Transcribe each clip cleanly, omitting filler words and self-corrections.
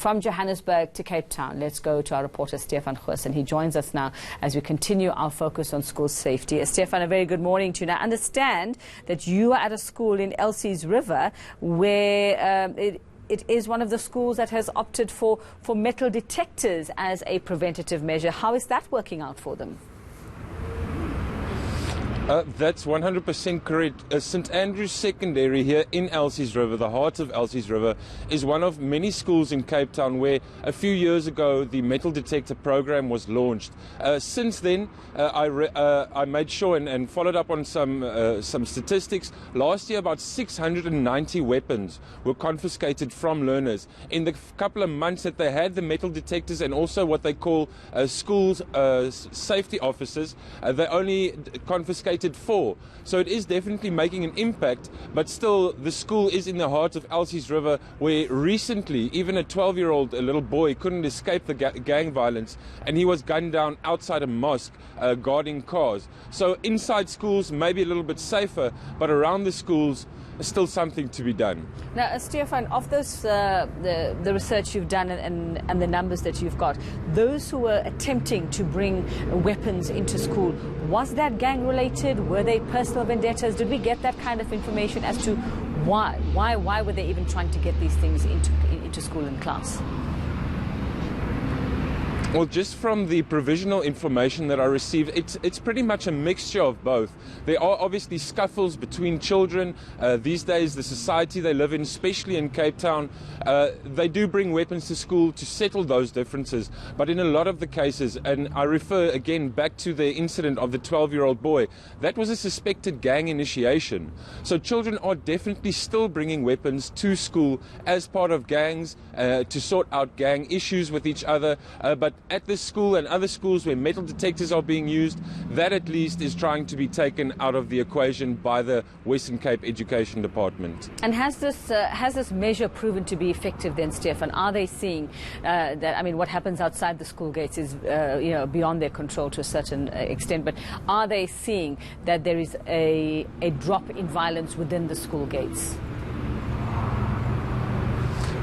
From Johannesburg to Cape Town, let's go to our reporter Stefan Goosen. He joins us now as we continue our focus on school safety. Stefan, a very good morning to you. Now, I understand that you are at a school in Elsie's River where it is one of the schools that has opted for metal detectors as a preventative measure. How is that working out for them? That's 100% correct. St Andrew's Secondary here in Elsie's River, the heart of Elsie's River, is one of many schools in Cape Town where a few years ago the metal detector program was launched. Since then, I made sure and followed up on some statistics. Last year, about 690 weapons were confiscated from learners. In the couple of months that they had the metal detectors and also what they call schools safety officers, they only confiscated 4. So it is definitely making an impact, but still the school is in the heart of Elsie's River where recently even a 12-year-old, a little boy, couldn't escape the gang violence and he was gunned down outside a mosque guarding cars. So inside schools maybe a little bit safer, but around the schools still something to be done. Now, Stefan, of those, the research you've done and the numbers that you've got, those who were attempting to bring weapons into school, was that gang related? Were they personal vendettas? Did we get that kind of information as to why were they even trying to get these things into school and class? Well, just from the provisional information that I received, it's pretty much a mixture of both. There are obviously scuffles between children. These days, the society they live in, especially in Cape Town, they do bring weapons to school to settle those differences. But in a lot of the cases, and I refer again back to the incident of the 12-year-old boy, that was a suspected gang initiation. So children are definitely still bringing weapons to school as part of gangs to sort out gang issues with each other. But at this school and other schools where metal detectors are being used, that at least is trying to be taken out of the equation by the Western Cape Education Department. And has this measure proven to be effective then, Stefan? Are they seeing that, I mean, what happens outside the school gates is beyond their control to a certain extent, but are they seeing that there is a drop in violence within the school gates?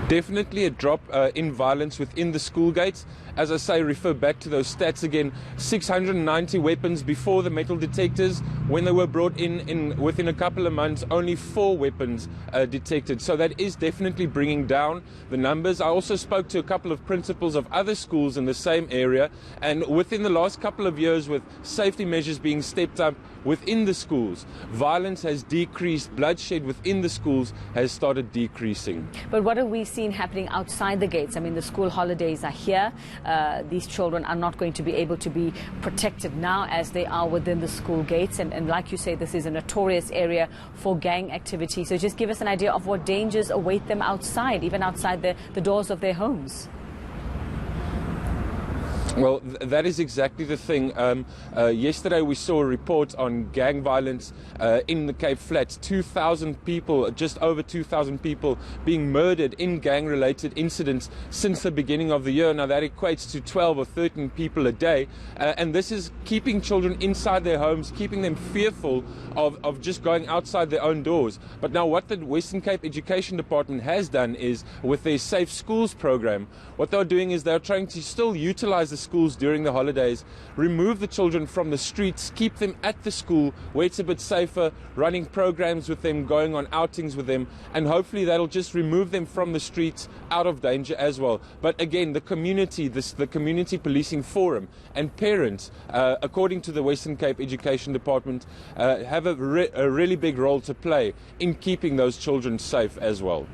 Definitely a drop in violence within the school gates. As I say, refer back to those stats again, 690 weapons before the metal detectors. When they were brought in within a couple of months, only 4 weapons detected. So that is definitely bringing down the numbers. I also spoke to a couple of principals of other schools in the same area, and within the last couple of years, with safety measures being stepped up within the schools, violence has decreased, bloodshed within the schools has started decreasing. But what have we seen happening outside the gates? I mean, the school holidays are here. These children are not going to be able to be protected now as they are within the school gates. And like you say, this is a notorious area for gang activity. So just give us an idea of what dangers await them outside, even outside the doors of their homes. Well, that is exactly the thing. Yesterday we saw a report on gang violence in the Cape Flats. 2,000 people, just over 2,000 people being murdered in gang-related incidents since the beginning of the year. Now that equates to 12 or 13 people a day. And this is keeping children inside their homes, keeping them fearful of just going outside their own doors. But now what the Western Cape Education Department has done is, with their Safe Schools program, what they're doing is they're trying to still utilize the schools during the holidays, remove the children from the streets, keep them at the school where it's a bit safer, running programs with them, going on outings with them, and hopefully that'll just remove them from the streets, out of danger as well. But again, the community, the Community Policing Forum and parents, according to the Western Cape Education Department, have a really big role to play in keeping those children safe as well.